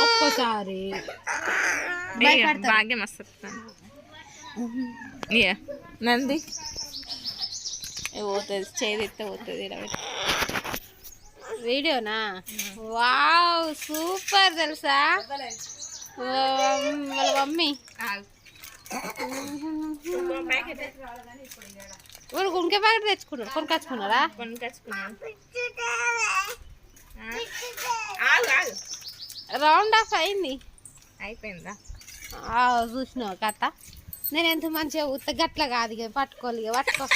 ఒక్కసారి భాగ్యం వస్తుంది నంది పోతుంది చేదిస్తే పోతుంది వీడియోనా వావ్ సూపర్ తెలుసా వాళ్ళ మమ్మీ ఊరికి ఇంకే ప్యాకెట్ తెచ్చుకున్నారు కొనుకొచ్చుకున్నారా రౌండ్ ఆఫ్ అయింది అయిపోయిందా చూసినావు కథ నేను ఎంత మంచిగా ఉత్త గట్ల కాదు పట్టుకోవాలి పట్టుకో